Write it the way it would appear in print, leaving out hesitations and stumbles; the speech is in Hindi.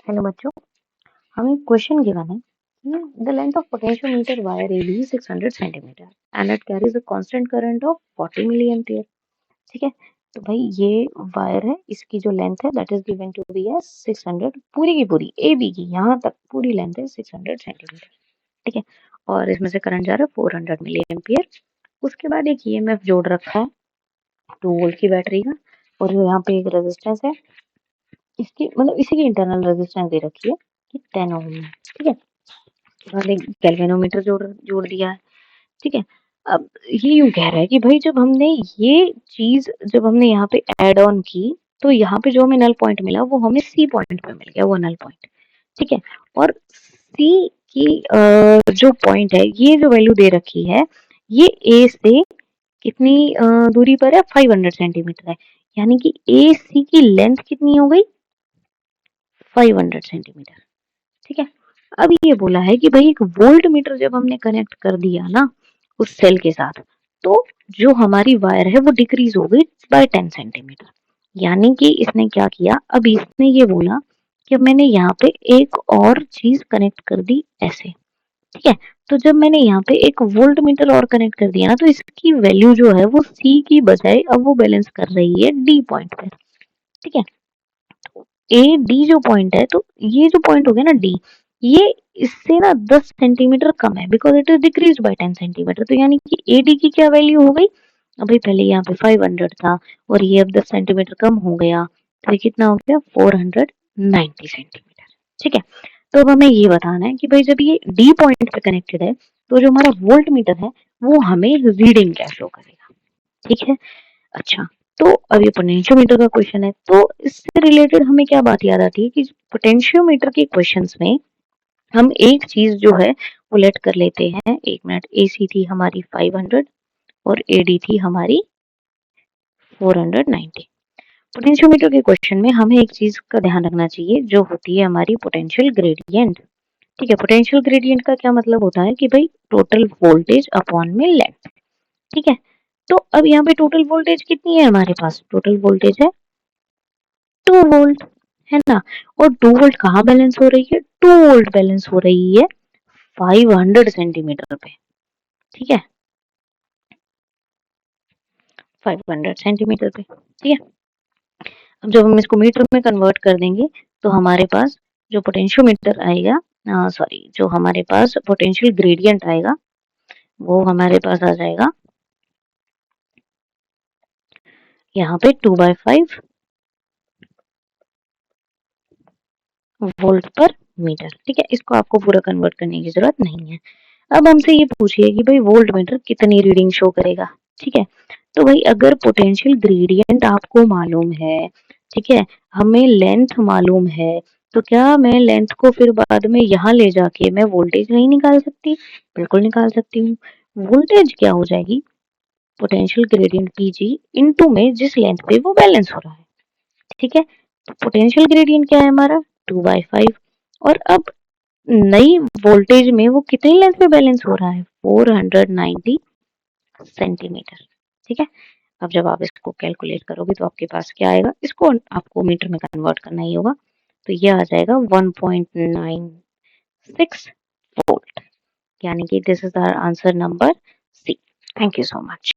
हेलो बच्चों, हमें क्वेश्चन गिवन है कि the length of potentiometer wire AB is 600 centimetre and it carries a constant current of 40 milli ampere. ठीक है, तो भाई ये वायर है, इसकी जो लेंथ है that is given to be as 600, पूरी की पूरी AB की यहाँ तक पूरी लेंथ है 600 सेंटीमीटर। ठीक है, और इसमें से करंट जा रहा है 400 मिली एम्पियर। उसके बाद एक EMF जोड़ रखा है 2 वोल्ट की बैटरी का, और यहाँ पे एक रेजिस्टेंस है, इसकी मतलब इसी की इंटरनल रेजिस्टेंस दे रखी है कि 10 ओम है। ठीक है, और एक गैल्वेनोमीटर जोड़ जोड़ दिया है। ठीक है, अब ये यूं कह रहा है कि भाई जब हमने यहाँ पे ऐड ऑन की, तो यहाँ पे जो हमें नल पॉइंट मिला वो हमें सी पॉइंट पे मिल गया, वो नल पॉइंट। ठीक है, और सी की जो पॉइंट है, ये जो वैल्यू दे रखी है, ये ए से कितनी दूरी पर है, 500 सेंटीमीटर है। यानी कि ए सी की लेंथ कितनी हो गई, 500 सेंटीमीटर। ठीक है, अब ये बोला है कि भाई एक वोल्ट मीटर जब हमने कनेक्ट कर दिया ना उस सेल के साथ, तो जो हमारी वायर है वो डिक्रीज हो गई बाय 10 सेंटीमीटर। यानी कि इसने क्या किया, अब इसने ये बोला कि मैंने यहाँ पे एक और चीज कनेक्ट कर दी ऐसे। ठीक है, तो जब मैंने यहाँ पे एक वोल्ट मीटर और कनेक्ट कर दिया ना, तो इसकी वैल्यू जो है वो सी की बजाय अब वो बैलेंस कर रही है डी पॉइंट पे। ठीक है, ए डी जो पॉइंट है, तो ये जो पॉइंट हो गया ना डी, ये इससे ना 10 सेंटीमीटर कम है, because it is decrease by 10 centimetre. तो यानी कि ए डी की क्या वैल्यू हो गई, अभी पहले यहाँ पे 500 था और ये अब 10 सेंटीमीटर कम हो गया, तो ये कितना हो गया, 490 सेंटीमीटर। ठीक है, तो अब हमें ये बताना है कि भाई जब ये डी पॉइंट पे कनेक्टेड है, तो जो हमारा वोल्ट मीटर है वो हमें रीडिंग क्या शो करेगा। ठीक है, अच्छा, तो अब ये पोटेंशियोमीटर का क्वेश्चन है, तो इससे रिलेटेड हमें क्या बात याद आती है कि पोटेंशियोमीटर के क्वेश्चंस में हम एक चीज जो है वो लेट कर लेते हैं। एक मिनट, AC थी हमारी 500 और AD थी हमारी 490। पोटेंशियोमीटर के क्वेश्चन में हमें एक चीज का ध्यान रखना चाहिए, जो होती है हमारी पोटेंशियल ग्रेडियंट। ठीक है, पोटेंशियल ग्रेडियंट का क्या मतलब होता है कि भाई टोटल वोल्टेज अपॉन में लेंथ। ठीक है, तो अब यहाँ पे टोटल वोल्टेज कितनी है हमारे पास, टोटल वोल्टेज है 2 वोल्ट, है ना। और 2 वोल्ट कहाँ बैलेंस हो रही है, 2 वोल्ट बैलेंस हो रही है 500 सेंटीमीटर पे। ठीक है, 500 सेंटीमीटर पे। ठीक है, अब जब हम इसको मीटर में कन्वर्ट कर देंगे, तो हमारे पास जो पोटेंशियोमीटर आएगा, सॉरी, जो हमारे पास पोटेंशियल ग्रेडियंट आएगा, वो हमारे पास आ जाएगा यहाँ पे 2/5 वोल्ट पर मीटर। ठीक है, इसको आपको पूरा कन्वर्ट करने की जरूरत नहीं है। अब हमसे ये पूछिए कि भाई वोल्ट मीटर कितनी रीडिंग शो करेगा। ठीक है, तो भाई अगर पोटेंशियल ग्रेडियंट आपको मालूम है, ठीक है, हमें लेंथ मालूम है, तो क्या मैं लेंथ को फिर बाद में यहाँ ले जाके मैं वोल्टेज नहीं निकाल सकती, बिल्कुल निकाल सकती हूँ। वोल्टेज क्या हो जाएगी, पोटेंशियल ग्रेडियंट PG इनटू में जिस लेंथ पे वो बैलेंस हो रहा है। ठीक है, तो पोटेंशियल ग्रेडियंट क्या है हमारा, 2/5, और अब नई वोल्टेज में वो कितनी लेंथ पे बैलेंस हो रहा है, 490 सेंटीमीटर। ठीक है, अब जब आप इसको कैलकुलेट करोगे तो आपके पास क्या आएगा, इसको आपको मीटर में कन्वर्ट करना ही होगा, तो ये आ जाएगा 1.96 वोल्ट। यानी कि this is our answer number C। Thank you so much.